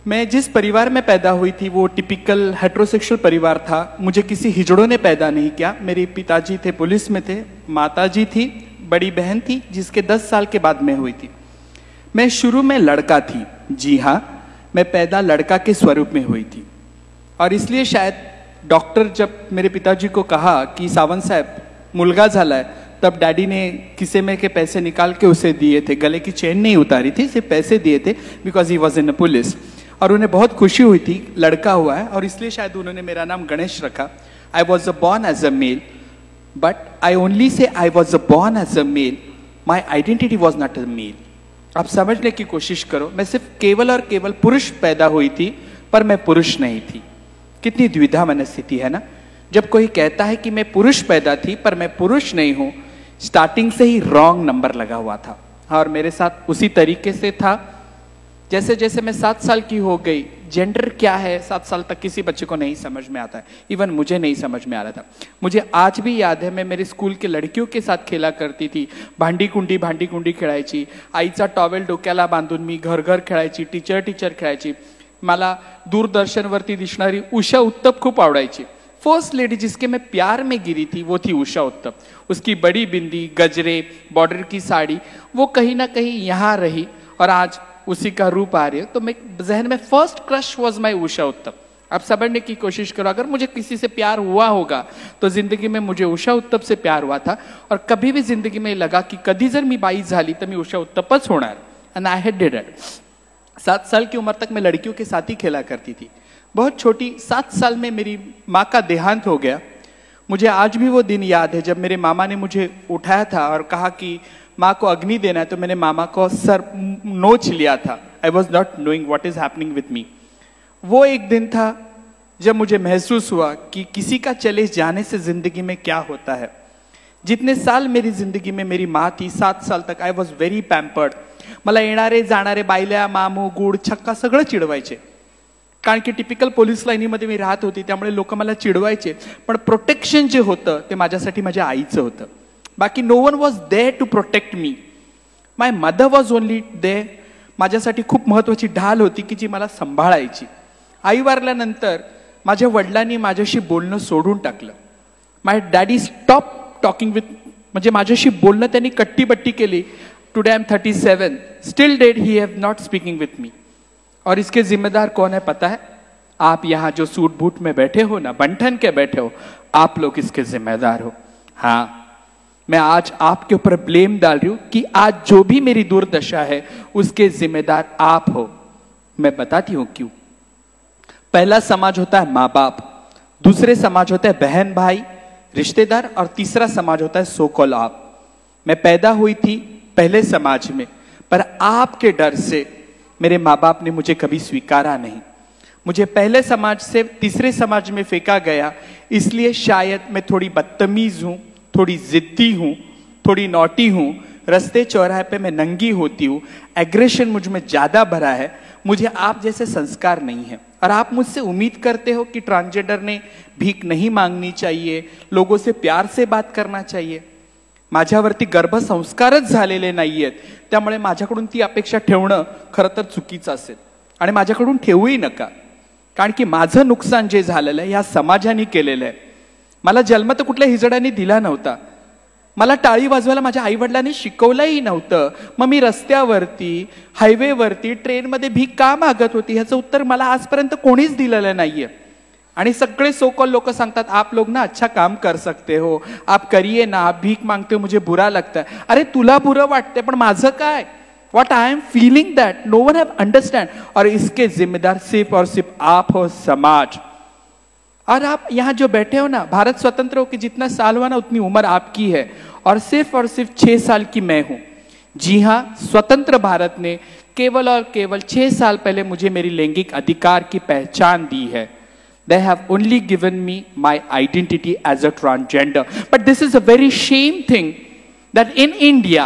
मैं जिस परिवार में पैदा हुई थी वो टिपिकल हेट्रोसेक्सुअल परिवार था। मुझे किसी हिजड़ों ने पैदा नहीं किया। मेरे पिताजी थे, पुलिस में थे, माताजी थी, बड़ी बहन थी जिसके 10 साल के बाद मैं हुई थी। मैं शुरू में लड़का थी। जी हाँ, मैं पैदा लड़का के स्वरूप में हुई थी और इसलिए शायद डॉक्टर जब मेरे पिताजी को कहा कि सावंत साहब मुलगा झालाय, तब डैडी ने किसे में के पैसे निकाल के उसे दिए थे। गले की चेन नहीं उतारी थी, सिर्फ पैसे दिए थे because he was in police. और उन्हें बहुत खुशी हुई थी लड़का हुआ है और इसलिए शायद उन्होंने मेरा नाम गणेश रखा। I was born as a male, but I only say I was born as a male, my identity was not a male. आप समझने की कोशिश करो, मैं सिर्फ केवल और केवल पुरुष पैदा हुई थी पर मैं पुरुष नहीं थी। कितनी द्विधा मनस्थिति है ना। जब कोई कहता है कि मैं पुरुष पैदा थी पर मैं पुरुष नहीं हूं, स्टार्टिंग से ही रॉन्ग नंबर लगा हुआ था। और मेरे साथ उसी तरीके से था। जैसे जैसे मैं 7 साल की हो गई, जेंडर क्या है 7 साल तक किसी बच्चे को नहीं समझ में आता है। इवन मुझे नहीं समझ में आ रहा था। मुझे आज भी याद है, मैं मेरे स्कूल के लड़कियों के साथ खेला करती थी। भांडी कुंडी खेळायची, आईचा टॉवेल डोक्याला बांधून मी घर घर खेळायची, टीचर खेळायची। मला दूरदर्शनवरती दिसणारी उषा उत्तप खूप आवडायची। फर्स्ट लेडी जिसके मैं प्यार में गिरी थी वो थी उषा उत्तप। उसकी बड़ी बिंदी, गजरे, बॉर्डर की साड़ी, वो कहीं ना कहीं यहाँ रही और आज उसी का रूप आ रही है। तो मैं जहन में first crush was my Usha उत्तप। आप समझने की कोशिश करो, अगर मुझे किसी से प्यार हुआ होगा तो जिंदगी में मुझे उषा उत्तप से प्यार हुआ था। और कभी भी जिंदगी में लगा कि कधी जर मी बाई झाली तर मी उषा उत्तपच होणार, and I had did it. 7 साल की उम्र तक मैं लड़कियों के साथ ही खेला करती थी। बहुत छोटी 7 साल में मेरी माँ का देहांत हो गया। मुझे आज भी वो दिन याद है जब मेरे मामा ने मुझे उठाया था और कहा कि माँ को अग्नि देना है, तो मैंने मामा को सर नोच लिया था। I was not knowing what is happening with me. वो एक दिन था जब मुझे महसूस हुआ कि किसी का चले जाने से जिंदगी में क्या होता है। जितने साल मेरी जिंदगी में मेरी माँ थी, 7 साल तक आई वॉज व्हेरी पैम्पर्ड। मला येणारे जाणारे बायल्या, मामू, गुड, छक्का सगळं चिडवायचे। कारण की टिपिकल पोलीस लाईनीमध्ये मी राहत होती, त्यामुळे लोक मला चिडवायचे। पण प्रोटेक्शन जे होतं ते माझ्यासाठी माझ्या आईचं होतं। बाकी no one was there to protect me. My mother was only there. माझ्यासाठी खूप महत्वाची ढाल होती की जी मला सांभाळायची। आई वारल्यानंतर माझ्या वडिलांनी माझ्याशी बोलणं सोडून टाकलं। My daddy stop talking with, म्हणजे माझ्याशी बोलणं त्यांनी कट्टीबट्टी केली। Today I am 37, still dead he have not speaking with me. और इसके जिम्मेदार कौन है पता है? आप यहाँ जो सूट बूट में बैठे हो ना, बंठन के बैठे हो, आप लोग इसके जिम्मेदार हो। हाँ, मैं आज आपके ऊपर ब्लेम डाल रही हूं कि आज जो भी मेरी दुर्दशा है उसके जिम्मेदार आप हो। मैं बताती हूं क्यों। पहला समाज होता है माँ बाप, दूसरे समाज होता है बहन भाई, रिश्तेदार, और तीसरा समाज होता है सो कॉल्ड आप। मैं पैदा हुई थी पहले समाज में, पर आपके डर से मेरे माँ बाप ने मुझे कभी स्वीकारा नहीं। मुझे पहले समाज से तीसरे समाज में फेंका गया, इसलिए शायद मैं थोड़ी बदतमीज हूं, थोड़ी जिद्दी हूं, थोड़ी नॉटी हूं। रास्ते चौराहे पे मैं नंगी होती हूं। एग्रेशन मुझ में ज्यादा भरा है। मुझे आप जैसे संस्कार नहीं है। और आप मुझसे उम्मीद करते हो कि ट्रांसजेंडर ने भीख नहीं मांगनी चाहिए, लोगों से प्यार से बात करना चाहिए। माझ्यावरती गर्भसंस्कारच झालेले नाहीयेत, त्यामुळे माझ्याकडून ती अपेक्षा ठेवणं खरं तर चुकीचं असेल आणि माझ्याकडून ठेवूही नका। कारण की माझं नुकसान जे झालेलं आहे या समाजाने केलेलं आहे। मला जन्म तर कुठल्या हिजड्याने दिला नव्हता। मला टाळी वाजवायला माझ्या आई वडिलांनी शिकवलंही नव्हतं। मग मी रस्त्यावरती, हायवेवरती, ट्रेनमध्ये भीक का मागत होती ह्याचं उत्तर मला आजपर्यंत कोणीच दिलेलं नाहीये। आणि सगळे सोकॉल लोक सांगतात आप लोग ना अच्छा काम कर सकते हो, आप करिए ना, आप भीक मांगते हो मुझे बुरा लगता है। अरे तुला बुरं वाटते पण माझं काय? What I am feeling that no one have understand। और इसके जिम्मेदार सिर्फ और सिर्फ आप हो, समाज। और आप यहाँ जो बैठे हो ना, भारत स्वतंत्र हो के जितना साल हुआ ना उतनी उम्र आपकी है और सिर्फ 6 साल की मैं हूं। जी हाँ, स्वतंत्र भारत ने केवल और केवल 6 साल पहले मुझे मेरी लैंगिक अधिकार की पहचान दी है। They have only given me my identity as a transgender. But this is a very shame thing that in India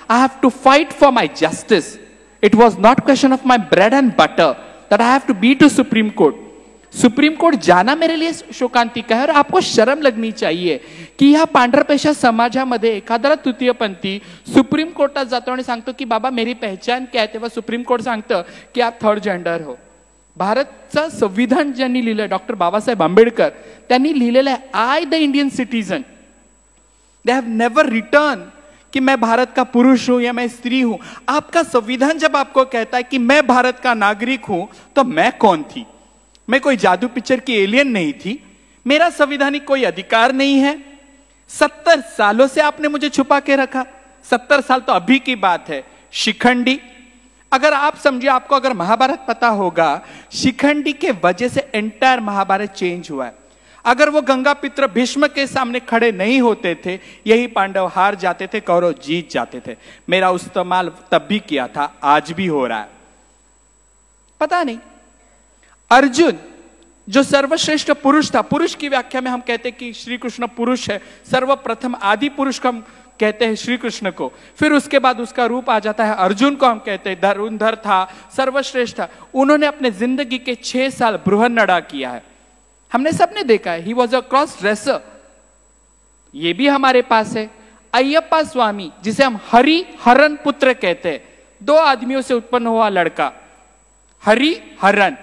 I have to fight for my justice. It was not question of my bread and butter that I have to be to Supreme Court. Supreme court जाना मेरे लिए शोकांतिका है। और आपको शर्म लगनी चाहिए की ह्या पांढरपेशा समाजामध्ये एखादा तृतीयपंथी सुप्रीम कोर्टात जातो आणि सांगतो की बाबा मेरी पहचान क्या है, तेव्हा सुप्रीम कोर्ट सांगतं की आप थर्ड जेंडर हो। भारतचं संविधान ज्यांनी लिहिलं, डॉक्टर बाबासाहेब आंबेडकर, त्यांनी लिहिलेलं आहे, I the Indian citizen, they have never return कि मैं भारत का पुरुष हूं या मैं स्त्री हूं। आपका संविधान जब आपको कहता है कि मैं भारत का नागरिक हूं, तो मैं कौन थी? मैं कोई जादू पिक्चर की एलियन नहीं थी। मेरा संवैधानिक कोई अधिकार नहीं है। 70 सालों से आपने मुझे छुपा के रखा। 70 साल तो अभी की बात है। शिखंडी, अगर आप समझिए, आपको अगर महाभारत पता होगा, शिखंडी के वजह से एंटायर महाभारत चेंज हुआ है। अगर वो गंगापुत्र भीष्म के सामने खड़े नहीं होते थे, यही पांडव हार जाते थे, कौरव जीत जाते थे। मेरा इस्तेमाल तब भी किया था, आज भी हो रहा है। पता नहीं, अर्जुन जो सर्वश्रेष्ठ पुरुष था, पुरुष की व्याख्या में हम कहते हैं कि श्री कृष्ण पुरुष है, सर्वप्रथम आदि पुरुष को हम कहते हैं श्री कृष्ण को। फिर उसके बाद उसका रूप आ जाता है अर्जुन को हम कहते हैं, धनुर्धर था, सर्वश्रेष्ठ था। उन्होंने अपने जिंदगी के 6 साल बृहन्नड़ा किया है, हमने सबने देखा है। He was a cross dresser, ये भी हमारे पास है। अय्यप्पा स्वामी, जिसे हम हरि हरन पुत्र कहते हैं, 2 आदमियों से उत्पन्न हुआ लड़का, हरि हरन।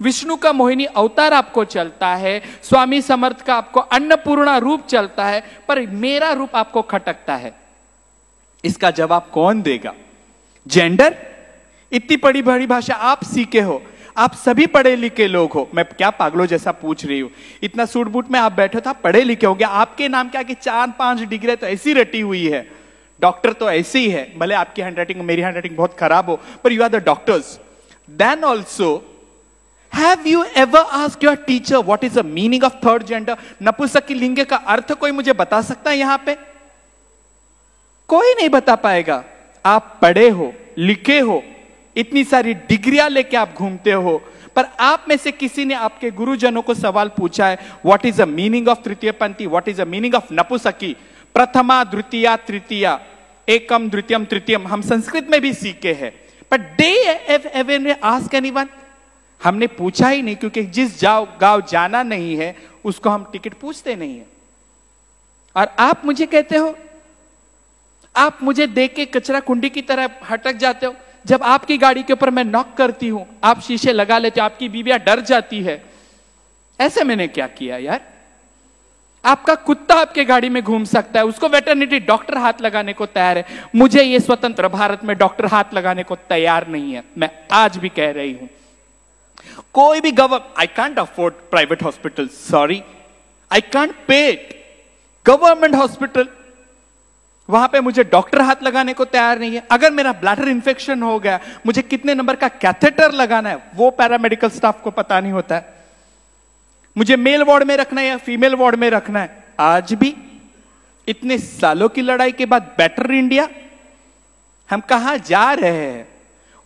विष्णु का मोहिनी अवतार आपको चलता है, स्वामी समर्थ का आपको अन्नपूर्णा रूप चलता है, पर मेरा रूप आपको खटकता है। इसका जवाब कौन देगा? जेंडर? इतनी बड़ी बड़ी भाषा आप सीखे हो, आप सभी पढ़े लिखे लोग हो। मैं क्या पागलों जैसा पूछ रही हूं? इतना सूट बूट में आप बैठे हो, आप पढ़े लिखे होंगे। आपके नाम क्या कि 4-5 डिग्री तो ऐसी रटी हुई है, डॉक्टर तो ऐसे ही है। भले आपकी हैंडराइटिंग मेरी हैंडराइटिंग बहुत खराब हो, पर you are the doctors. Then also, have you ever asked your teacher what is the meaning of third gender? नपुंसकी लिंग का अर्थ कोई मुझे बता सकता है? यहां पे कोई नहीं बता पाएगा। आप पढ़े हो, लिखे हो, इतनी सारी डिग्रियां लेके आप घूमते हो, पर आप में से किसी ने आपके गुरुजनों को सवाल पूछा है, what is the meaning of तृतीय पंथी, what is the meaning of नपुंसकी? प्रथमा, द्वितीया, तृतीया, एकम, द्वितीयम, तृतीयम, हम संस्कृत में भी सीखे हैं, per day ever ask anyone? हमने पूछा ही नहीं, क्योंकि जिस गांव जाना नहीं है उसको हम टिकट पूछते नहीं है। और आप मुझे कहते हो, आप मुझे देख के कचरा कुंडी की तरह हटक जाते हो। जब आपकी गाड़ी के ऊपर मैं नॉक करती हूं, आप शीशे लगा लेते हो, आपकी बीवियां डर जाती है। ऐसे मैंने क्या किया यार? आपका कुत्ता आपके गाड़ी में घूम सकता है, उसको वेटरनिटी डॉक्टर हाथ लगाने को तैयार है। मुझे ये स्वतंत्र भारत में डॉक्टर हाथ लगाने को तैयार नहीं है। मैं आज भी कह रही हूं, कोई भी I can't afford private hospital, sorry, I can't pay government hospital, वहां पे मुझे डॉक्टर हाथ लगाने को तैयार नहीं है। अगर मेरा ब्लैडर इंफेक्शन हो गया, मुझे कितने नंबर का कैथेटर लगाना है वो पैरामेडिकल स्टाफ को पता नहीं होता है। मुझे मेल वार्ड में रखना है या फीमेल वार्ड में रखना है। आज भी इतने सालों की लड़ाई के बाद बेटर इंडिया, हम कहां जा रहे हैं?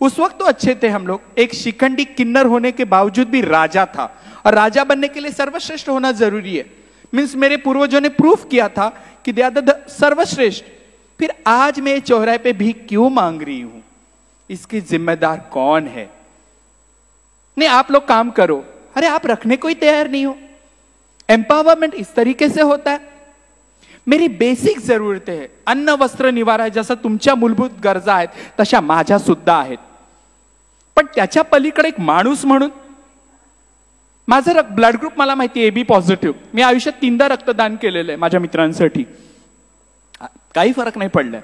उस वक्त तो अच्छे थे हम लोग। एक शिखंडी किन्नर होने के बावजूद भी राजा था, और राजा बनने के लिए सर्वश्रेष्ठ होना जरूरी है। मींस मेरे पूर्वजों ने प्रूफ किया था कि दे आर द सर्वश्रेष्ठ। फिर आज मैं चौराहे पे भी क्यों मांग रही हूं? इसकी जिम्मेदार कौन है? नहीं, आप लोग काम करो। अरे आप रखने को ही तैयार नहीं हो। एम्पावरमेंट इस तरीके से होता है। मेरी बेसिक जरूरतें आहेत, अन्न वस्त्र निवारा आहे, जसं तुमच्या मूलभूत गरजा आहेत तशा माझ्या सुद्धा आहेत, पण त्याच्या पलीकडे एक माणूस म्हणून माझं ब्लड ग्रुप मला माहिती आहे, AB पॉझिटिव्ह. मी आयुष्यात 3दा रक्तदान केलेलं आहे माझ्या मित्रांसाठी, काही फरक नाही पडलाय.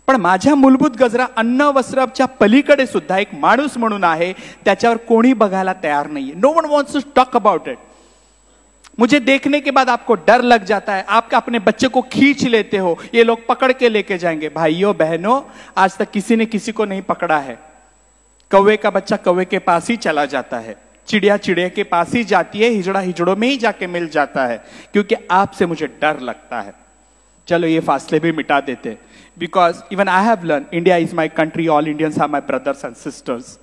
पण माझ्या मूलभूत गरजा अन्न वस्त्राच्या पलीकडे सुद्धा एक माणूस म्हणून आहे, त्याच्यावर कोणी बघायला तयार नाहीये. No one wants to talk about it. मुझे देखने के बाद आपको डर लग जाता है, आप अपने बच्चे को खींच लेते हो, ये लोग पकड़ के लेके जाएंगे. भाइयों बहनों, आज तक किसी ने किसी को नहीं पकड़ा है. कौवे का बच्चा कौवे के पास ही चला जाता है, चिड़िया चिड़िया के पास ही जाती है, हिजड़ा हिजड़ों में ही जाके मिल जाता है, क्योंकि आपसे मुझे डर लगता है. चलो ये फासले भी मिटा देते, because even I have learn India is my country, all Indians are my brothers and sisters.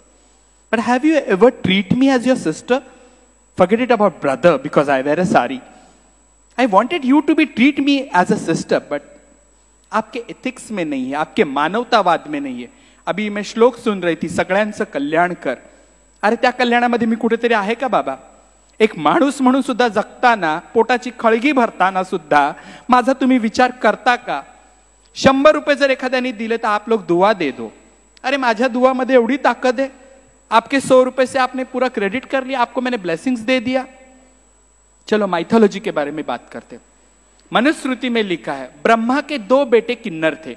But have you ever treat me as your sister? Forget it about brother because I wear a sari. I wanted you to be treat me as a sister, but आपके ethics में नहीं है, आपके मानवतावाद में नहीं है. अभी मैं श्लोक सुन रही थी, सगळ्यांचं कल्याण कर. अरे त्या कल्याणामध्ये मी कुठेतरी आहे का बाबा? एक माणूस म्हणून सुद्धा जगताना, पोटाची खळगी भरताना सुद्धा माझा तुम्ही विचार करता का? 100 रुपये जर एखाद्याने दिले तर आप लोग दुआ दे दो. अरे माझ्या दुआमध्ये एवढी ताकद आहे, आपके 100 रुपए से आपने पूरा क्रेडिट कर लिया, आपको मैंने ब्लेसिंग्स दे दिया। चलो माइथोलॉजी के बारे में बात करते हैं। मनुस्मृति में लिखा है ब्रह्मा के 2 बेटे किन्नर थे।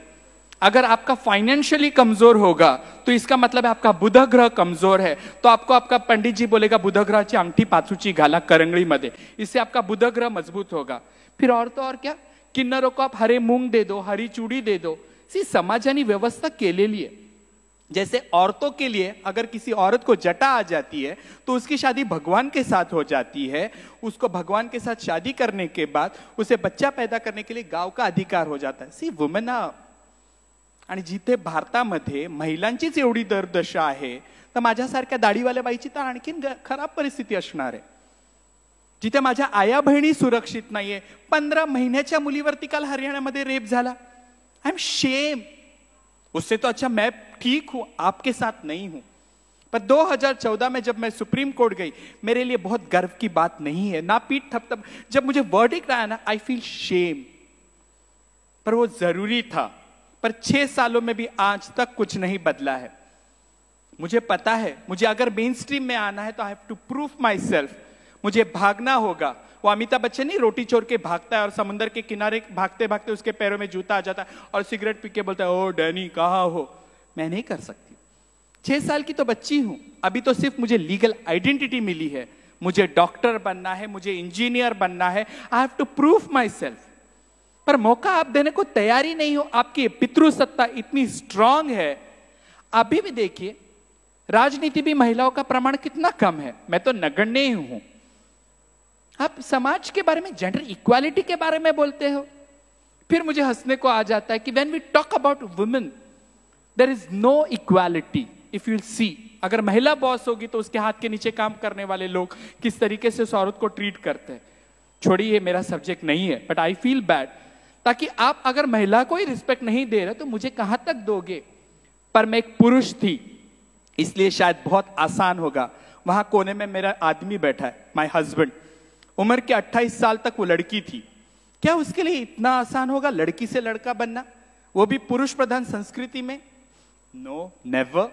अगर आपका फाइनेंशियली कमजोर होगा तो इसका मतलब है आपका बुध ग्रह कमजोर है, तो आपको आपका पंडित जी बोलेगा बुध ग्रहाची अंगठी पाचूची घाला करंगळी मध्ये, इससे आपका बुध ग्रह मजबूत होगा। फिर और तो और क्या, किन्नरों को आप हरे मूंग दे दो, हरी चूड़ी दे दो। समाजानी व्यवस्था केलेली है। जैसे औरतों के लिए अगर किसी औरत को जटा आ जाती है तो उसकी शादी भगवान के साथ हो जाती है, उसको भगवान के साथ शादी करने के बाद उसे बच्चा पैदा करने के लिए गाव का अधिकार हो जाता है। सी वुमेन। आणि जिथे भारतामध्ये महिलांचीच एवढी दरदशा आहे, तर माझ्यासारख्या दाढीवाल्या बाईची तर आणखीन खराब परिस्थिती असणार आहे। जिथे माझ्या आया बहिणी सुरक्षित नाहीये, 15 महिन्याच्या मुलीवरती काल हरियाणामध्ये रेप झाला। I am shame. उससे तो अच्छा मैं ठीक हूं, आपके साथ नहीं हूं। पर 2014 में जब मैं सुप्रीम कोर्ट गई, मेरे लिए बहुत गर्व की बात नहीं है, ना पीठ थपथप। जब मुझे वर्डिक्ट आया ना, आई फील शेम। पर वो जरूरी था। पर 6 सालों में भी आज तक कुछ नहीं बदला है। मुझे पता है मुझे अगर मेन स्ट्रीम में आना है तो I have to prove myself. मुझे भागना होगा। वो अमिताभ बच्चन नहीं रोटी चोर के भागता है और समुद्र के किनारे भागते भागते उसके पैरों में जूता आ जाता है और सिगरेट पी के बोलता है ओ डैनी कहाँ हो। मैं नहीं कर सकती। 6 साल की तो बच्ची हूं, अभी तो सिर्फ मुझे लीगल आइडेंटिटी मिली है। मुझे डॉक्टर बनना है, मुझे इंजीनियर बनना है। I have to prove myself. पर मौका आप देने को तैयार ही नहीं हो। आपकी पितृसत्ता इतनी स्ट्रांग है। अभी भी देखिए राजनीति भी महिलाओं का प्रमाण कितना कम है। मैं तो नगण्य ही हूं। आप समाज के बारे में, जेंडर इक्वालिटी के बारे में बोलते हो। फिर मुझे हंसने को आ जाता है कि when we talk about women there is no equality. If you see, अगर महिला बॉस होगी तो उसके हाथ के नीचे काम करने वाले लोग किस तरीके से उस औरत को ट्रीट करते हैं। छोड़िए, ये मेरा सब्जेक्ट नहीं है, बट आई फील बैड। ताकि आप अगर महिला को ही रिस्पेक्ट नहीं दे रहे तो मुझे कहां तक दोगे। पर मैं एक पुरुष थी, इसलिए शायद बहुत आसान होगा। वहां कोने में मेरा आदमी बैठा है, माय हस्बैंड। उम्र के 28 साल तक वो लड़की थी। क्या उसके लिए इतना आसान होगा लड़की से लड़का बनना, वो भी पुरुष प्रधान संस्कृति में? No, never.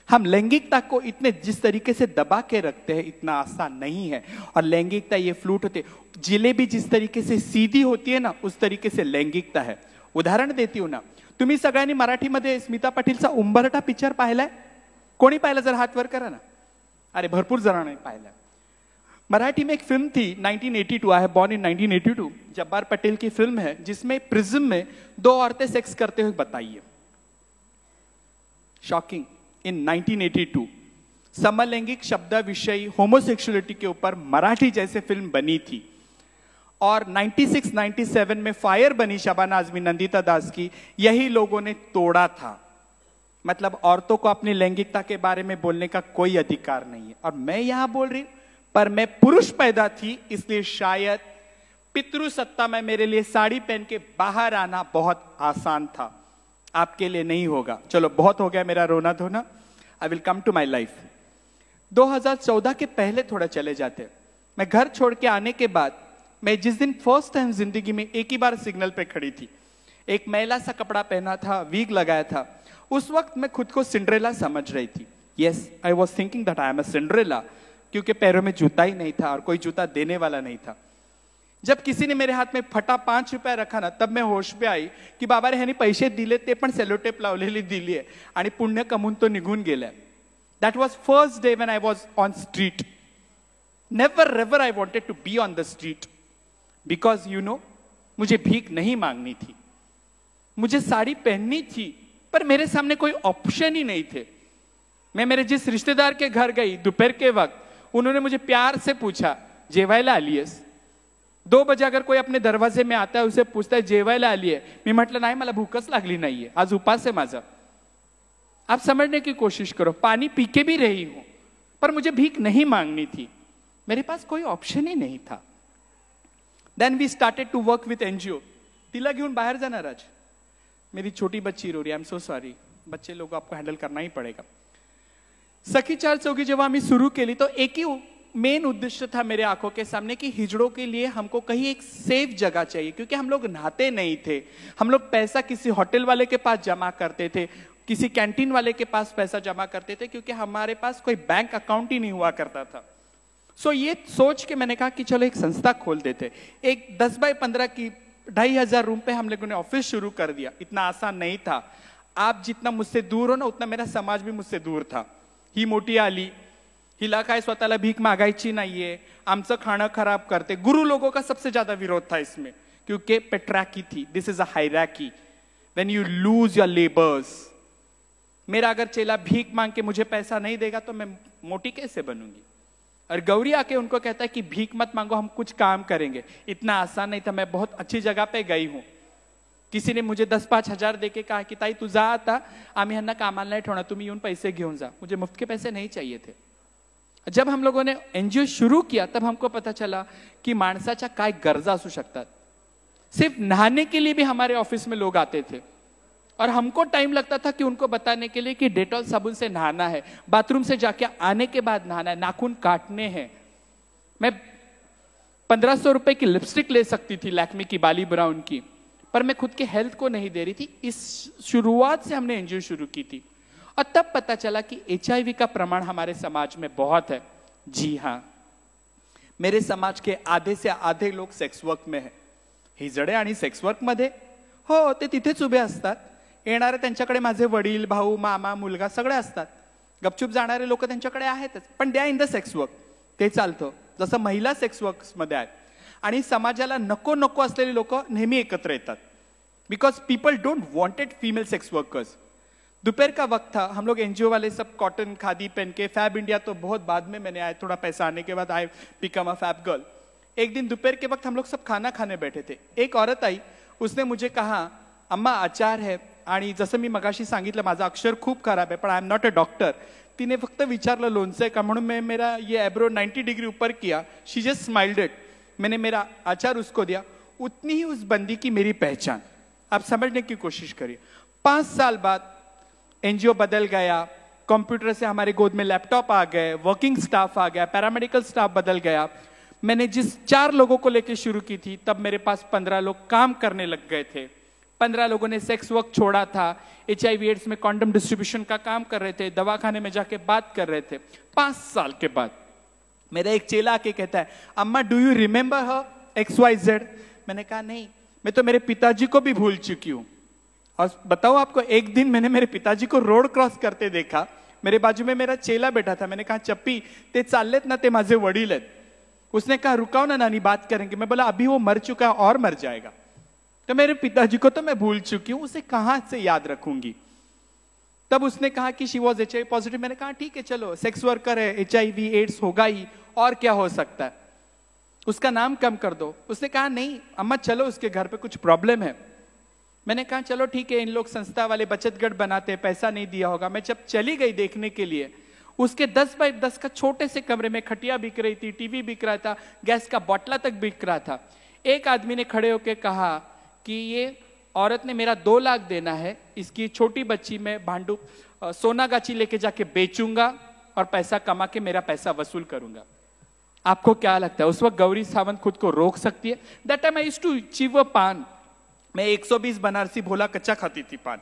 हम लैंगिकता को इतने जिस तरीके से दबा के रखते हैं इतना आसान नहीं है। और लैंगिकता ये फ्लूट होते, जिलेबी जिस तरीके से सीधी होती है ना, उस तरीके से लैंगिकता है। उदाहरण देती हूं ना, तुम्ही सगळ्यांनी मराठीमध्ये स्मिता पाटीलचा उंबरठा पिक्चर पाहिलाय? कोणी पाहिला? जर हात वर करा ना। अरे भरपूर जणांनी पाहिला। मराठी में एक फिल्म थी 1982, I have born in 1982, Jabbar Patel की फिल्म है जिसमें प्रिज्म में 2 औरतें सेक्स करते हुए बताइए। शॉकिंग। इन 1982 समलैंगिक शब्द विषयी होमोसेक्सुअलिटी के ऊपर मराठी जैसे फिल्म बनी थी। और 96-97 में फायर बनी शबाना आजमी, नंदिता दास की, यही लोगों ने तोड़ा था। मतलब औरतों को अपनी लैंगिकता के बारे में बोलने का कोई अधिकार नहीं है। और मैं यहां बोल रही हूं, पर मैं पुरुष पैदा थी, इसलिए शायद पितृसत्ता में मेरे लिए साड़ी पहन के बाहर आना बहुत आसान था। आपके लिए नहीं होगा। चलो बहुत हो गया मेरा रोना धोना। I will come to my life. 2014 के पहले थोड़ा चले जाते। मैं घर छोड़ के आने के बाद, मैं जिस दिन फर्स्ट टाइम जिंदगी में एक ही बार सिग्नल पे खड़ी थी, एक मैला सा कपड़ा पहना था, वीग लगाया था, उस वक्त मैं खुद को सिंड्रेला समझ रही थी। Yes, I was thinking that I am a Cinderella, क्योंकि पैरों में जूता ही नहीं था और कोई जूता देने वाला नहीं था। जब किसी ने मेरे हाथ में फटा 5 रुपये रखा ना, तब मैं होश पे आई की बाबा रे ह्यानी पैसे दिले, ते पण सेलोटेप लावलेली दिली आहे आणि पुण्य कमवून तो निघून गेलाय। That was first day when I was on street. Never ever I wanted to be on the street, because you know, मुझे भीख नहीं मांगनी थी, मुझे साड़ी पहननी थी, पर मेरे सामने कोई ऑप्शन ही नहीं थे। मैं मेरे जिस रिश्तेदार के घर गई दोपहर के वक्त, उन्होंने मुझे प्यार से पूछा जेवायला आलीयस? 2 बजे अगर कोई अपने दरवाजे में आता है, उसे पूछता है जेवायला आली है? मी म्हटलं नाही, मला भूकच लागली नाहीये, आज उपास है माझा। आप समझने की कोशिश करो, पानी पी के भी रही हूं, पर मुझे भीख नहीं मांगनी थी, मेरे पास कोई ऑप्शन ही नहीं था। Then we started to work with NGO. तिला घेऊन बाहर जाना राज, मेरी छोटी बच्ची रो रही है, आई एम सो सॉरी, बच्चे लोग आपको हैंडल करना ही पड़ेगा। सखी 4 चौकी जेव्हा आम्ही सुरू केली तो एक ही मेन उद्देश्य था मेरे आंखों के सामने कि हिजड़ों के लिए हमको कहीं एक सेफ जगह चाहिए, क्योंकि हम लोग नहाते नहीं थे। हम लोग पैसा किसी होटल वाले के पास जमा करते थे, किसी कैंटीन वाले के पास पैसा जमा करते थे, क्योंकि हमारे पास कोई बैंक अकाउंट ही नहीं हुआ करता था। सो ये सोच के मैंने कहा कि चलो एक संस्था खोल देते। एक 10 बाय 15 की 2,500 रूम पे हम लोगों ने ऑफिस शुरू कर दिया। इतना आसान नहीं था। आप जितना मुझसे दूर हो ना, उतना मेरा समाज भी मुझसे दूर था। ही मोठी आली, हिला काय स्वतःला भीक मागायची नाहीये, आमचं खाणं खराब करते। गुरु लोगों का सबसे ज्यादा विरोध था इसमें, क्योंकि पेट्राकी थी। This is a hierarchy, when you lose your labours. मेरा अगर चेला भीख मांग के मुझे पैसा नहीं देगा तो मैं मोटी कैसे बनूंगी। और गौरी आके उनको कहता है कि भीख मत मांगो, हम कुछ काम करेंगे। इतना आसान नहीं था। मैं बहुत अच्छी जगह पे गई हूं। किसी ने मुझे 10-5 हजार देके कहा कि ताई तू जा आता, आम्ही ह्यांना कामाला नाही ठेवणार, तुम्ही येऊन पैसे घेऊन जा। मुझे मुफ्त के पैसे नहीं चाहिए थे। जब हम लोगों ने एनजीओ शुरू किया तब हमको पता चला कि माणसाच्या काय गरजा असू शकतात। सिर्फ नहाने के लिए भी हमारे ऑफिस में लोग आते थे, और हमको टाइम लगता था कि उनको बताने के लिए कि डेटॉल साबुन से नहाना है, बाथरूम से जाके आने के बाद नहाना है, नाखून काटने हैं। मैं 1500 रुपए की लिपस्टिक ले सकती थी लैक्मे की बाली ब्राउन की, पर मैं खुद के हेल्थ को नहीं दे रही थी। इस शुरुआत से हमने एनजीओ शुरू की थी, और तब पता चला कि HIV का प्रमाण हमारे समाज में बहुत है। जी हाँ, मेरे समाज के आधे से आधे लोग सेक्स वर्क में है। हिजडे आणि सेक्स वर्क मध्ये हो, ते तिथेच उभे असतात। येणारे त्यांच्याकडे माझे वडील, भाऊ, मामा, मुलगा सगळे असतात। गपचूप जाणारे लोक त्यांच्याकडे आहेतच, पण they are in the sex work, ते चालतं। जसं महिला सेक्स वर्क्स मध्ये आहेत। आणि समाजाला नको नको असलेले लोक नेहमी एकत्र येतात, because people don't wanted female sex workers. दोपहर का वक्त था, हम लोग एनजीओ वाले सब कॉटन खादी पहन के, फैब इंडिया तो बहुत बाद में मैंने आया, थोड़ा पैसा आने के बाद I become a fab girl. एक दिन दोपहर के वक्त हम लोग सब खाना खाने बैठे थे। एक औरत आई, उसने मुझे कहा अम्मा आचार है, आणि जसं मी मगाशी सांगितलं माझं अक्षर खूप खराब आहे, पण I am not a doctor. तिने फक्त विचारलं लोणचं आहे का, म्हणून मैं मेरा ये एब्रो 90 डिग्री ऊपर किया। She just smiled it. मैंने मेरा आचार उसको दिया। उतनी ही उस बंदी की मेरी पहचान। आप समझने की कोशिश करिए। 5 साल बाद एनजीओ बदल गया, कंप्यूटर से हमारे गोद में लैपटॉप आ गए, वर्किंग स्टाफ आ गया, पैरामेडिकल स्टाफ बदल गया। मैंने जिस 4 लोगों को लेकर शुरू की थी, तब मेरे पास 15 लोग काम करने लग गए थे। 15 लोगों ने सेक्स वर्क छोड़ा था, HIV एड्स में कॉन्डम डिस्ट्रीब्यूशन का काम कर रहे थे, दवाखाने में जाके बात कर रहे थे। 5 साल के बाद मेरा एक चेला आके कहता है अम्मा do you remember her XYZ। मैंने कहा नहीं, मैं तो मेरे पिताजी को भी भूल चुकी हूं। और बताओ आपको, एक दिन मैंने मेरे पिताजी को रोड क्रॉस करते देखा। मेरे बाजू में मेरा चेला बैठा था। मैंने कहा चप्पी ते चाललेत ना, ते माझे वडील आहेत। उसने कहा रुकाओ ना नानी, बात करेंगे। मैं बोला अभी वो मर चुका है और मर जाएगा। तो मेरे पिताजी को तो मैं भूल चुकी हूं, उसे कहां से याद रखूंगी। तब उसने कहा कि शी वॉज HIV पॉजिटिव। मैंने कहा ठीक है चलो, सेक्स वर्कर है, HIV एड्स होगा ही, और क्या हो सकता है, उसका नाम कम कर दो। उसने कहा नहीं अम्मा चलो, उसके घर पे कुछ प्रॉब्लम है। मैंने कहा चलो ठीक है, इन लोग संस्था वाले बचत गढ़ बनाते, पैसा नहीं दिया होगा। मैं जब चली गई देखने के लिए, उसके 10 बाय 10 का छोटे से कमरे में खटिया बिक रही थी, टीवी बिक रहा था, गैस का बॉटला तक बिक रहा था। एक आदमी ने खड़े होकर कहा कि ये औरत ने मेरा 2 लाख देना है, इसकी छोटी बच्ची मैं भांडू सोनागाची लेके जाके बेचूंगा और पैसा कमा के मेरा पैसा वसूल करूंगा। आपको क्या लगता है उस वक्त गौरी सावंत खुद को रोक सकती है? That time I used to chew a paan. मैं 120 बनारसी भोला कच्चा खाती थी पान।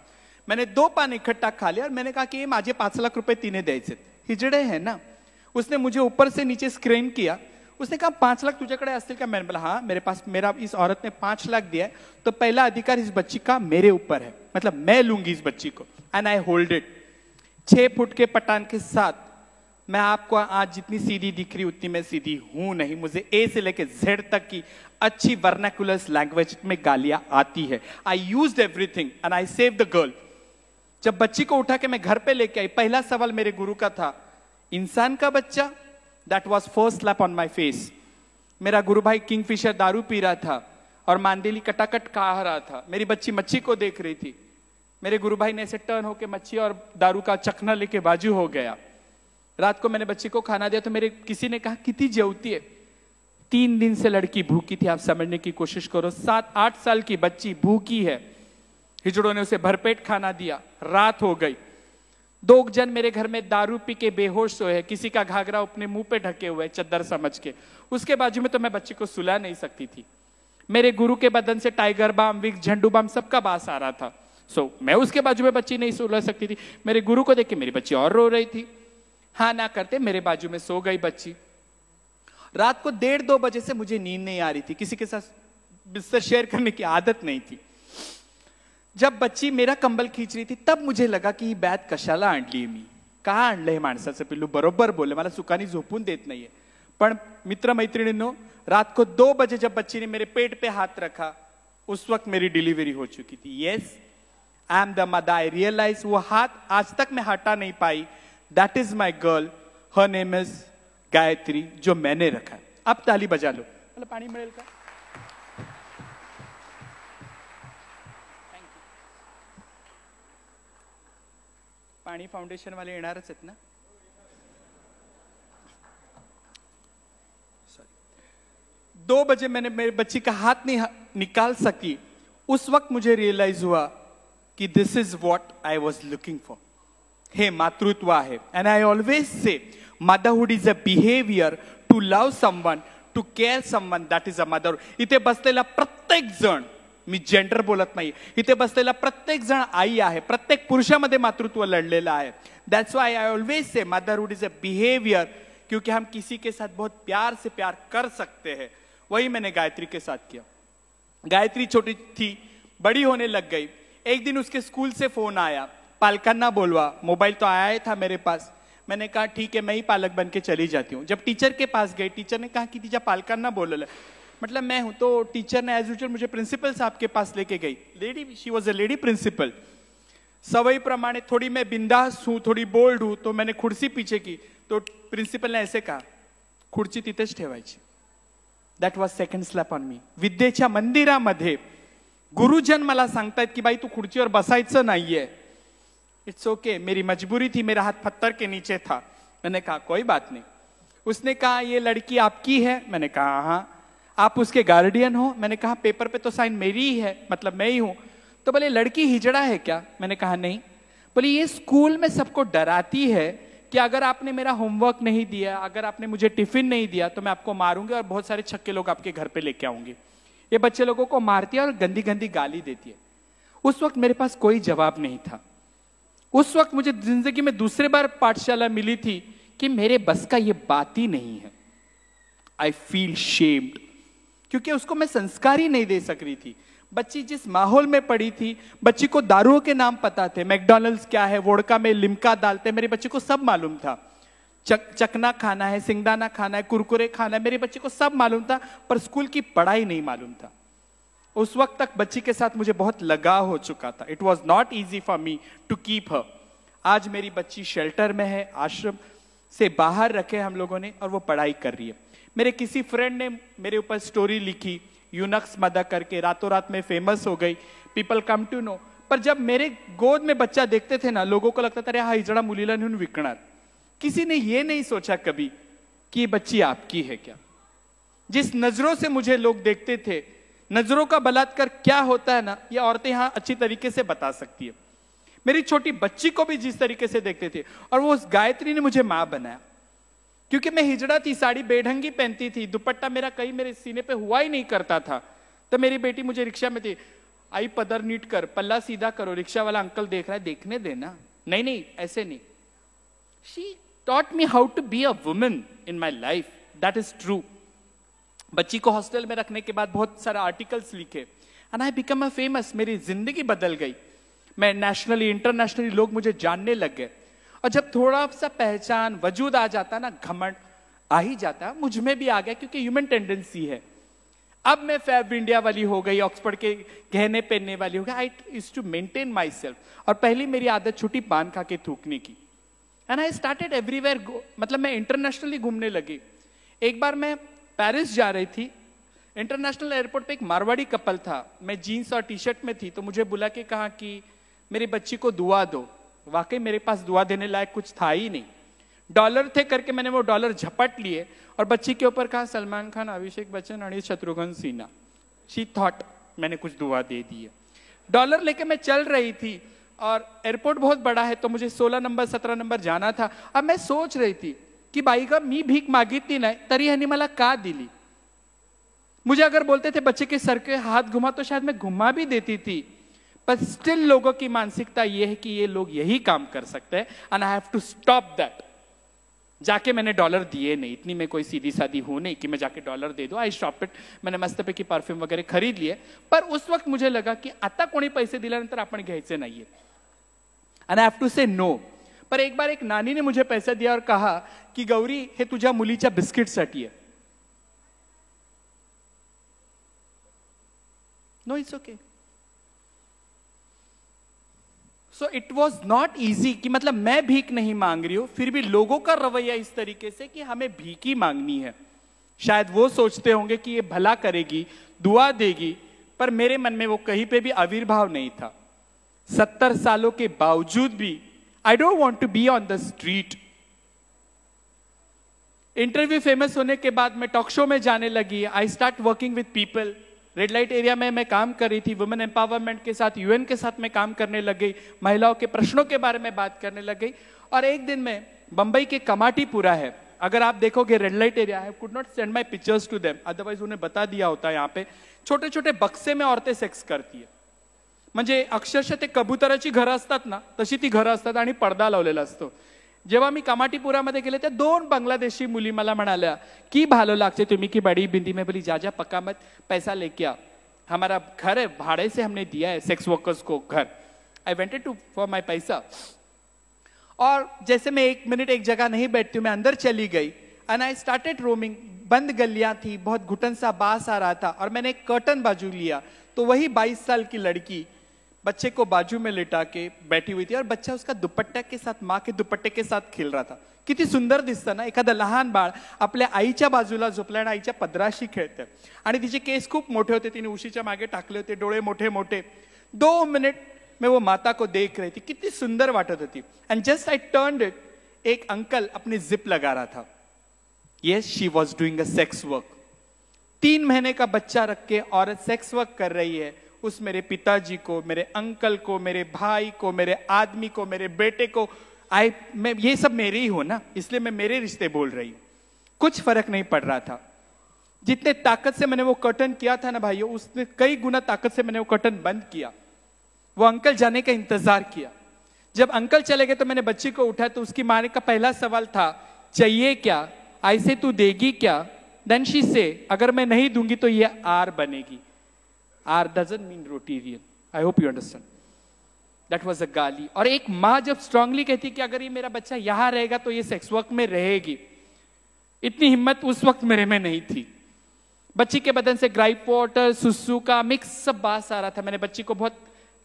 मैंने 2 पान इकट्ठा खा लिया और मैंने कहा कि ये माझे 5 लाख रुपए तिने द्यायचे। हिजड़े है ना। उसने मुझे ऊपर से नीचे स्क्रीन किया। उसने कहा 5 लाख तुझ्याकडे असतील का? मैंने बोला हाँ मेरे पास, मेरा इस औरत ने 5 लाख दिया है, तो पहला अधिकार इस बच्ची का मेरे ऊपर है, मतलब मैं लूंगी इस बच्ची को, and I hold it. 6 foot के पठान के साथ मैं आपको आज जितनी सीधी दिख रही उतनी मैं सीधी हूं नहीं। मुझे A से लेके Z तक की अच्छी वर्नाकुलर लैंग्वेज में गालियां आती है। I used everything and I save the girl. जब बच्ची को उठा के मैं घर पे लेके आई, पहला सवाल मेरे गुरु का था, इंसान का बच्चा? That was first slap on my face. मेरा गुरु भाई किंगफिशर दारू पी रहा था और मांदेली कटाकट खा रहा था। मेरी बच्ची मच्छी को देख रही थी। मेरे गुरु भाई ने ऐसे टर्न होके मच्छी और दारू का चखना लेके बाजू हो गया। रात को मैंने बच्ची को खाना दिया तो मेरे किसी ने कहा कितनी जेवती है? 3 दिन से लड़की भूखी थी। आप समझने की कोशिश करो, 7-8 साल की बच्ची भूखी है। हिजड़ों ने उसे भरपेट खाना दिया। रात हो गई। 2 जन मेरे घर में दारू पी के बेहोश सोए हैं। किसी का घाघरा अपने मुंह पे ढके हुए चद्दर समझ के। उसके बाजू में तो मैं बच्ची को सुला नहीं सकती थी। मेरे गुरु के बदन से टाइगर बाम, विक्स, झंडू बाम सबका बास आ रहा था। मैं उसके बाजू में बच्ची नहीं सो सकती थी। मेरे गुरु को देख के मेरी बच्ची और रो रही थी। हाँ ना करते मेरे बाजू में सो गई बच्ची। रात को 1:30-2 बजे से मुझे नींद नहीं आ रही थी, किसी के साथ बिस्तर शेयर करने की आदत नहीं थी। जब बच्ची मेरा कंबल खींच रही थी तब मुझे लगा की बॅत कशाला आणली मी, का आणलंय माणसाचं पिल्लू, बरोबर बोलले, मला सुखानी झोपून देत नाहीये। पण मित्र मैत्रिणींनो, रात को 2 बजे जब बच्ची ने मेरे पेट पे हाथ रखा, उस वक्त मेरी डिलीवरी हो चुकी थी। Yes, I am the mother. I realise वो हाथ आज तक मैं हटा नहीं पाई। That is my girl, her name is Gayatri, जो मैंने रखा है। अब ताली बजा लो। मला पाणी मिळेल का? पाणी फाउंडेशन वाले येणारच आहेत ना? 2 बजे मैंने मेरे बच्ची का हाथ नहीं निकाल सकी। उस वक्त मुझे रियलाइज हुआ कि this is what I was looking for. हे मातृत्व आहे। And I always say motherhood is a behaviour to love someone, to care someone, that is a mother. इथे बसलेला प्रत्येक जण, मी जेंडर बोलत नाही, इथे बसलेला प्रत्येक जण आई आहे। प्रत्येक पुरुषामध्ये मातृत्व लढलेलं आहे। That's why I always say motherhood is a behaviour, क्योंकि हम किसी के साथ बहुत प्यार से प्यार कर सकते हैं। वही मैंने गायत्री के साथ किया। गायत्री छोटी थी, बड़ी होने लग गई। एक दिन उसके स्कूल से फोन आया, पालकांना बोलवा। मोबाइल तो आया ही था मेरे पास। मैंने कहा ठीक है, मैं ही पालक बन के चली जाती हूँ। जब टीचर के पास गई, टीचर ने कहा कि तिच्या पालकांना बोलवलं। मतलब मैं हूं, तो टीचर ने एज यूजुअल मुझे प्रिंसिपल साहब के पास लेके गई। Lady, she was a lady principal. सवई प्रमाणे थोड़ी मैं बिंदास हूं, थोड़ी बोल्ड हूं, तो मैंने खुर्ची पीछे की, तो प्रिंसिपल ने ऐसे कहा, खुर्ची तिथेच ठेवायची। That was second slap on me. विद्येच्या मंदिरामध्ये गुरुजन मला सांगतायत की बाई तू खुर्चीवर बसायचं नाहीये। इट्स ओके, मेरी मजबूरी थी, मेरा हाथ पत्थर के नीचे था। मैंने कहा कोई बात नहीं। उसने कहा ये लड़की आपकी है? मैंने कहा हाँ। आप उसके गार्डियन हो? मैंने कहा पेपर पे तो साइन मेरी ही है, मतलब मैं ही हूं। तो बोले लड़की हिजड़ा है क्या? मैंने कहा नहीं। बोले ये स्कूल में सबको डराती है कि अगर आपने मेरा होमवर्क नहीं दिया, अगर आपने मुझे टिफिन नहीं दिया तो मैं आपको मारूंगी और बहुत सारे छक्के लोग आपके घर पे लेके आऊंगी। ये बच्चे लोगों को मारती है और गंदी गंदी गाली देती है। उस वक्त मेरे पास कोई जवाब नहीं था। उस वक्त मुझे जिंदगी में दूसरी बार पाठशाला मिली थी कि मेरे बस का ये बात ही नहीं है। आई फील शेम्ड, क्योंकि उसको मैं संस्कार ही नहीं दे सक रही थी। बच्ची जिस माहौल में पड़ी थी, बच्ची को दारुओं के नाम पता थे, मैकडॉनल्ड्स क्या है, वोडका में लिम्का डालते, मेरे बच्चे को सब मालूम था। चकना खाना है, सिंगदाना खाना है, कुरकुरे खाना है, मेरे बच्चे को सब मालूम था, पर स्कूल की पढ़ाई नहीं मालूम था। उस वक्त तक बच्ची के साथ मुझे बहुत लगाव हो चुका था। It was not easy for me to keep her. आज मेरी बच्ची शेल्टर में है, आश्रम से बाहर रखे हम लोगों ने, और वो पढ़ाई कर रही है। मेरे किसी फ्रेंड ने मेरे ऊपर स्टोरी लिखी, यूनक्स मदर करके, रातों रात में फेमस हो गई, पीपल कम टू नो। पर जब मेरे गोद में बच्चा देखते थे ना, लोगों को लगता था अरे हा हिजड़ा मुलीला नेऊन विकणार। किसी ने ये नहीं सोचा कभी कि ये बच्ची आपकी है क्या। जिस नजरों से मुझे लोग देखते थे, नजरों का बलात्कार क्या होता है ना, ये औरतें यहां अच्छी तरीके से बता सकती है। मेरी छोटी बच्ची को भी जिस तरीके से देखते थे, और वो उस गायत्री ने मुझे मां बनाया। क्योंकि मैं हिजड़ा थी, साड़ी बेढंगी पहनती थी, दुपट्टा मेरा कहीं मेरे सीने पे हुआ ही नहीं करता था। तो मेरी बेटी मुझे रिक्शा में थी, आई पदर नीट कर, पल्ला सीधा करो, रिक्शा वाला अंकल देख रहा है, देखने देना, नहीं नहीं ऐसे नहीं। She taught me how to be a woman in my life. That is true. बच्ची को हॉस्टल में रखने के बाद बहुत सारे आर्टिकल्स लिखे, and I become a famous. मेरी जिंदगी बदल गई। मैं नेशनली इंटरनेशनली लोग मुझे जानने लग गए। और जब थोड़ा सा पहचान वजूद आ जाता ना, घमंड आ ही जाता, मुझ में भी आ गया, क्योंकि ह्यूमन टेंडेंसी है। अब मैं फैब इंडिया वाली हो गई, ऑक्सफोर्ड के गहने पहनने वाली हो गई। I used to maintain myself. और पहली मेरी आदत छुट्टी पान खा के थूकने की। एंड आई स्टार्टेड एवरीवेयर, मतलब मैं इंटरनेशनली घूमने लगी। एक बार मैं पेरिस जा रही थी, इंटरनेशनल एयरपोर्ट पे एक मारवाड़ी कपल था, मैं जीन्स और टी शर्ट में थी, तो मुझे बुला के कहा कि मेरी बच्ची को दुआ दो। वाकई मेरे पास दुआ देने लायक कुछ था ही नहीं। डॉलर थे करके मैंने वो डॉलर झपट लिए और बच्ची के ऊपर कहा सलमान खान, अभिषेक बच्चन और शत्रुघ्न सिन्हा। शी थॉट मैंने कुछ दुआ दे दी है। डॉलर लेके मैं चल रही थी और एयरपोर्ट बहुत बड़ा है, तो मुझे 16 नंबर 17 नंबर जाना था। अब मैं सोच रही थी की बाई का मी भीक मागितली नाही तरी ह्यांनी मला का दिली। मुझे अगर बोलते थे बच्चे के सर के हाथ घुमा तो शायद मैं घुमा भी देती थी, पर स्टिल लोगों की मानसिकता ये है कि ये लोग यही काम कर सकते हैं, and I have to stop that. जाके मैंने डॉलर दिए नहीं, इतनी मैं कोई सीधी सादी हूं नहीं कि मैं जाके डॉलर दे दूं। I stop it. मैंने मस्तपैकी परफ्यूम वगैरह खरीद लिए, पर उस वक्त मुझे लगा की आता कोणी पैसे दिल्यानंतर आपण घ्यायचे नाहीये, एंड आई हैव टू से नो। पर एक बार एक नानी ने मुझे पैसा दिया और कहा कि गौरी हे तुझ्या मुलीच्या बिस्किटसाठी आहे। No, it's okay. So it was not easy कि मतलब मैं भीख नहीं मांग रही हूं, फिर भी लोगों का रवैया इस तरीके से कि हमें भीख ही मांगनी है। शायद वो सोचते होंगे कि ये भला करेगी, दुआ देगी, पर मेरे मन में वो कहीं पे भी आविर्भाव नहीं था। 70 सालों के बावजूद भी I don't want to be on the street. Interview famous होने के बाद मैं टॉक शो में जाने लगी। I start working with people. Red light area में मैं काम कर रही थी, वुमेन एम्पावरमेंट के साथ, यूएन के साथ मैं काम करने लग गई, महिलाओं के प्रश्नों के बारे में बात करने लग गई। और एक दिन में बंबई के कमाटीपुरा है, अगर आप देखोगे red light area, I could not send my pictures to them, otherwise उन्हें बता दिया होता है। यहाँ पे छोटे छोटे बक्से में औरतें सेक्स करती है, म्हणजे अक्षरशः ते कबुतराची घरं असतात ना, तशी ती घरं असतात आणि पडदा लावलेला असतो। जेव्हा मी कमाटीपुरामध्ये गेले त्या 2 बांग्लादेशी मुली मला म्हणाल्या की भालो लागते तुम्ही की बड़ी बिंदी में, बोली जा जा पक्का मत, पैसा लेके आ, हमारा घर है, भाड़े से हमने दिया है सेक्स वर्कर्स को घर। आई वेंटेड टू फॉर माई पैसा। और जैसे मैं 1 मिनट एक जगह नहीं बैठती हूँ, मैं अंदर चली गई एंड आई स्टार्टेड रोमिंग। बंद गलियां थी, बहुत घुटन सा बास आ रहा था, और मैंने एक कर्टन बाजू लिया तो वही 22 साल की लड़की बच्चे को बाजू में लिटा के बैठी हुई थी, और बच्चा उसका दुपट्टा के साथ, माँ के दुपट्टे के साथ खेल रहा था। किती सुंदर दिसतं ना, एखादं लहान बाळ आपल्या आईच्या बाजूला झोपलं आणि आईच्या पदराशी खेळतं, आणि तिचे केस खूप मोठे होते, तिने उशीच्या मागे टाकले होते, डोळे मोठे मोठे। 2 मिनट में वो माता को देख रही थी, कितनी सुंदर वाटत होती। And just I turned it, एक अंकल अपनी जिप लगा रहा था। Yes, she was doing a sex work. 3 महीने का बच्चा रख के औरत सेक्स वर्क कर रही है। उस मेरे पिताजी को, मेरे अंकल को, मेरे भाई को, मेरे आदमी को, मेरे बेटे को, मैं ये सब मेरे ही हो ना, इसलिए मैं मेरे रिश्ते बोल रही हूं। कुछ फर्क नहीं पड़ रहा था। जितने ताकत से मैंने वो कर्टन किया था ना भाइयों, उसने कई गुना ताकत से मैंने वो कर्टन बंद किया। वो अंकल जाने का इंतजार किया। जब अंकल चले गए तो मैंने बच्ची को उठाया, तो उसकी माँ का पहला सवाल था, चाहिए क्या, ऐसे तू देगी क्या? देन शी से, अगर मैं नहीं दूंगी तो ये आर बनेगी। R doesn't mean roti. I hope you understand. That was a gaali. और एक माँ जब स्ट्रांगली कहती कि अगर ये मेरा बच्चा यहां रहेगा तो ये सेक्स वर्क में रहेगी, इतनी हिम्मत उस वक्त मेरे में नहीं थी। बच्ची के बदन से ग्राइप वाटर, सुसु का मिक्स सब बास आ रहा था। मैंने बच्ची को बहुत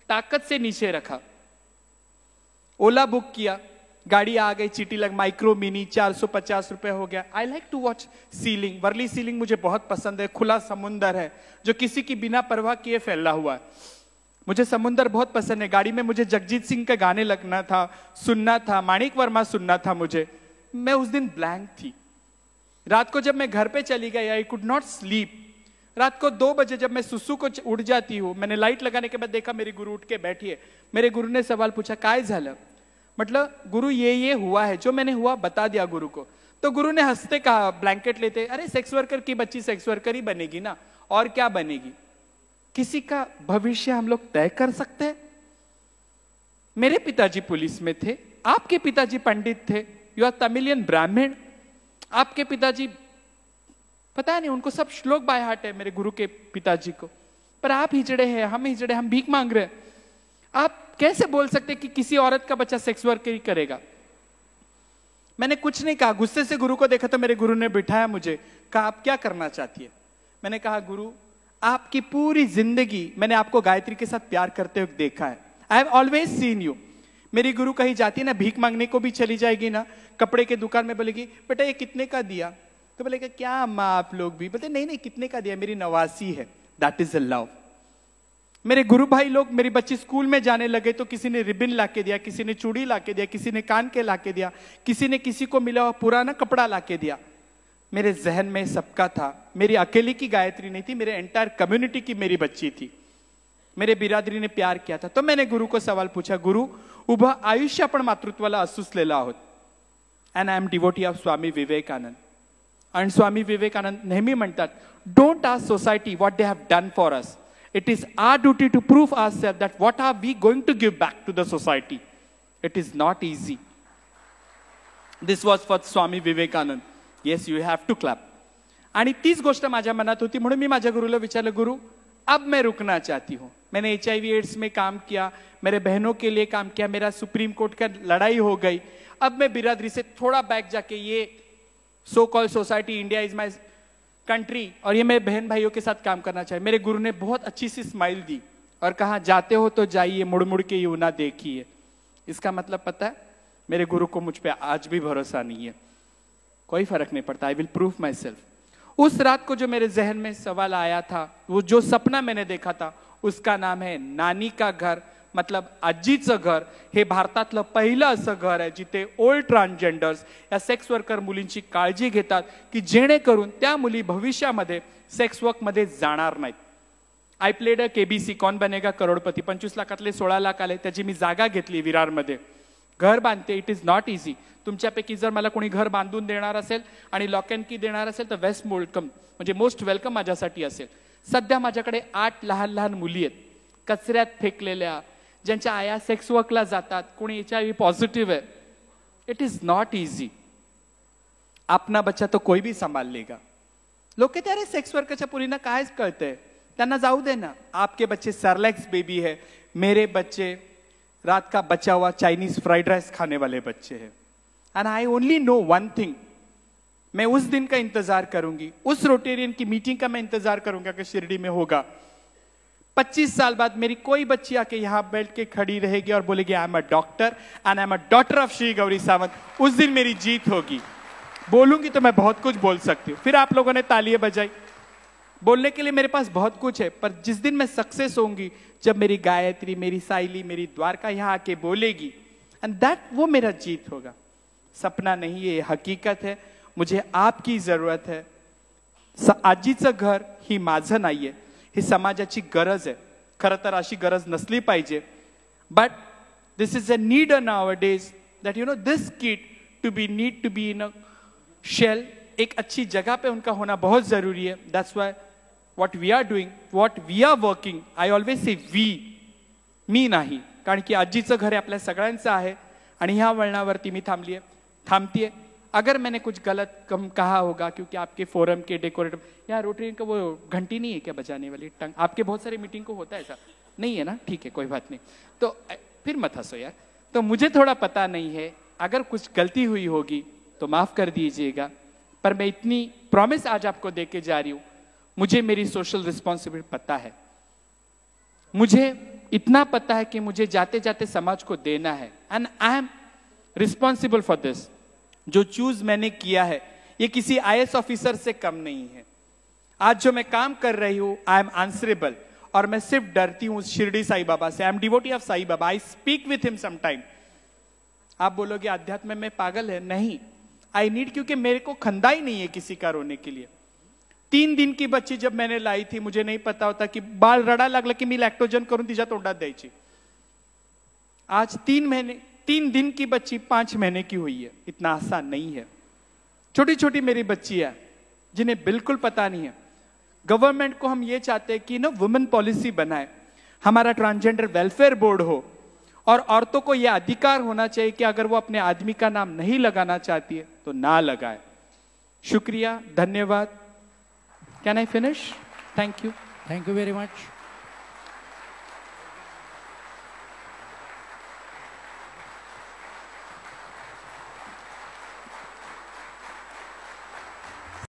ताकत से नीचे रखा, ओला बुक किया, गाड़ी आ गई, चीटी लग, माइक्रो मिनी 450 रुपए हो गया। I like to watch sea link, Worli sea link मुझे बहुत पसंद है। खुला समुंदर है जो किसी की बिना परवाह किए फैला हुआ है। मुझे समुंदर बहुत पसंद है। गाड़ी में मुझे जगजीत सिंह के गाने लगना था, सुनना था, माणिक वर्मा सुनना था मुझे। मैं उस दिन ब्लैंक थी। रात को जब मैं घर पे चली गई, आई कुड नॉट स्लीप। रात को 2 बजे जब मैं सुसु को उठ जाती हूँ, मैंने लाइट लगाने के बाद देखा मेरी गुरु उठ के बैठी है। मेरे गुरु ने सवाल पूछा, काय झालं? मतलब गुरु ये हुआ है, जो मैंने हुआ बता दिया गुरु को। तो गुरु ने हंसते कहा, ब्लैंकेट लेते, अरे सेक्स वर्कर की बच्ची सेक्स वर्कर ही बनेगी ना, और क्या बनेगी? किसी का भविष्य हम लोग तय कर सकते हैं? मेरे पिताजी पुलिस में थे, आपके पिताजी पंडित थे, यू आर तमिलियन ब्राह्मण, आपके पिताजी पता नहीं, उनको सब श्लोक बाय हार्ट है मेरे गुरु के पिताजी को। पर आप हिजड़े हैं, हम हिजड़े, हम भीख मांग रहे हैं। आप कैसे बोल सकते कि किसी औरत का बच्चा सेक्स वर्क ही करेगा? मैंने कुछ नहीं कहा, गुस्से से गुरु को देखा तो मेरे गुरु ने बिठाया मुझे, कहा आप क्या करना चाहती है? मैंने कहा गुरु, आपकी पूरी जिंदगी मैंने आपको गायत्री के साथ प्यार करते हुए देखा है। I have always seen you. मेरी गुरु कहीं जाती है ना, भीख मांगने को भी चली जाएगी ना, कपड़े के दुकान में बोलेगी, बेटा ये कितने का दिया? तो बोलेगा क्या अम्मा आप लोग भी? बोलते नहीं नहीं, कितने का दिया? मेरी नवासी है। That is a love. मेरे गुरु भाई लोग, मेरी बच्ची स्कूल में जाने लगे तो किसी ने रिबिन लाके दिया, किसी ने चूड़ी लाके दिया, किसी ने कान के लाके दिया, किसी ने किसी को मिला हुआ पुराना कपड़ा लाके दिया। मेरे जहन में सबका था। मेरी अकेली की गायत्री नहीं थी, मेरे एंटायर कम्युनिटी की मेरी बच्ची थी। मेरे बिरादरी ने प्यार किया था। तो मैंने गुरु को सवाल पूछा, गुरु उभं आयुष्य आपण मातृत्वाला असुसलेलं आहोत, and I am devotee of Swami Vivekananda. आणि स्वामी विवेकानंद नेहमी म्हणतात, don't ask society what they have done for us, It is our duty to prove ourselves that what are we going to give back to the society. It is not easy. This was for Swami Vivekanand. Yes, you have to clap. आणि तीच गोष्ट माझ्या मनात होती म्हणून मी माझ्या गुरुला विचारलं, गुरु अब मैं रुकना चाहती हूँ. मैंने HIV एड्स में काम किया, मेरे बहनों के लिए काम किया, मेरा सुप्रीम कोर्ट का लड़ाई हो गई. अब मैं बिरादरी से थोड़ा बैक जाके ये so called society India is my country और ये मेरे बहन भाइयों के साथ काम करना चाहिए. मेरे गुरु ने बहुत अच्छी सी स्माइल दी और कहा, जाते हो तो जाइए, मुड़ मुड़ के यूं ना देखिए. इसका मतलब पता है, मेरे गुरु को मुझ पे आज भी भरोसा नहीं है. कोई फर्क नहीं पड़ता. I will prove my self. उस रात को जो मेरे जहन में सवाल आया था, वो जो सपना मैंने देखा था, उसका नाम है नानी का घर, मतलब आजीचं घर. हे भारतातलं पहिलं असं घर आहे जिथे ओल्ड ट्रान्सजेंडर्स या सेक्स वर्कर मुलींची काळजी घेतात की जेणेकरून त्या मुली भविष्यामध्ये सेक्स वर्क मध्ये जाणार नाहीत. आय प्लेड अ KBC, कौन बनेगा करोडपती. 25 लाखातले 16 लाख आले, त्याची मी जागा घेतली विरारमध्ये. घर बांधते. It is not easy. तुमच्यापैकी जर मला कोणी घर बांधून देणार असेल आणि लॉक अँड की देणार असेल तर वेस्ट वेलकम, म्हणजे मोस्ट वेलकम माझ्यासाठी असेल. सध्या माझ्याकडे 8 लहान लहान मुली आहेत, कचऱ्यात फेकलेल्या, ज्यांच्या आया सेक्स वर्कला जातात, कोणी HIV पॉझिटिव्ह आहे. It is not easy. अपना बच्चा तो कोई भी संभाल लेगा. लोक कहते अरे सेक्स वर्करच्या पुरींना काय कळतंय, त्यांना जाऊ दे ना. आपके बच्चे सरलैक्स बेबी है, मेरे बच्चे रात का बचा हुआ चाइनीज फ्राइड राइस खाने वाले बच्चे हैं. And I only know one thing, मैं उस दिन का इंतजार करूंगी, उस रोटेरियन की मीटिंग का मैं इंतजार करूंगा कि शिरडी में होगा. 25 साल बाद मेरी कोई बच्ची आके यहां बैठ के खड़ी रहेगी और बोलेगी I am a doctor and I am a daughter of Shri Gauri Sawant. उस दिन मेरी जीत होगी. बोलूंगी तो मैं बहुत कुछ बोल सकती हूँ. फिर आप लोगों ने तालियां बजाई. बोलने के लिए मेरे पास बहुत कुछ है, पर जिस दिन मैं सक्सेस होंगी, जब मेरी गायत्री, मेरी साइली, मेरी द्वारका यहां आके बोलेगी, एंड दैट वो मेरा जीत होगा. सपना नहीं, ये हकीकत है. मुझे आपकी जरूरत है. आजीचं घर ही माझं नाहीये, ही समाजाची गरज आहे. खरं तर अशी गरज नसली पाहिजे, but this is a need nowadays that you know this kid to be in a shell. एक अच्छी जगह पे उनका होना बहुत जरूरी है. That's why what we are doing, what we are working, I always say we, मी नाही, कारण की आजीचं घर आपल्या सगळ्यांचं आहे. आणि ह्या वळणावरती मी थांबतीये. अगर मैंने कुछ गलत कम कहा होगा, क्योंकि आपके फोरम के डेकोरेटर, यहाँ रोटरी का वो घंटी नहीं है क्या बजाने वाली, टंग, आपके बहुत सारे मीटिंग को होता है ऐसा नहीं है ना, ठीक है कोई बात नहीं. तो फिर मत हंसो यार. तो मुझे थोड़ा पता नहीं है, अगर कुछ गलती हुई होगी तो माफ कर दीजिएगा, पर मैं इतनी प्रॉमिस आज आपको देके जा रही हूं. मुझे मेरी सोशल रिस्पॉन्सिबिलिटी पता है. मुझे इतना पता है कि मुझे जाते जाते समाज को देना है, and I am responsible for this. जो चूज मैंने किया है ये किसी IAS ऑफिसर से कम नहीं है. आज जो मैं काम कर रही हूं, आई एम आंसरेबल. और मैं सिर्फ डरती हूं शिरडी साई बाबा से. I am devotee of Sai Baba. I speak with him sometime. आप बोलोगे अध्यात्म में पागल है, नहीं. आई नीड, क्योंकि मेरे को खंदा ही नहीं है किसी का रोने के लिए. 3 दिन की बच्ची जब मैंने लाई थी, मुझे नहीं पता होता की बाळ रडा लागलं की मी लॅक्टोजन करून तिच्या तोंडात द्यायची. आज 3 दिन की बच्ची 5 महीने की हुई है. इतना आसान नहीं है. छोटी छोटी मेरी बच्ची है जिन्हें बिल्कुल पता नहीं है. गवर्नमेंट को हम ये चाहते हैं कि ना वुमेन पॉलिसी बनाए, हमारा ट्रांसजेंडर वेलफेयर बोर्ड हो, और औरतों को यह अधिकार होना चाहिए कि अगर वो अपने आदमी का नाम नहीं लगाना चाहती है तो ना लगाए. शुक्रिया, धन्यवाद. Can I finish? Thank you. Thank you very much.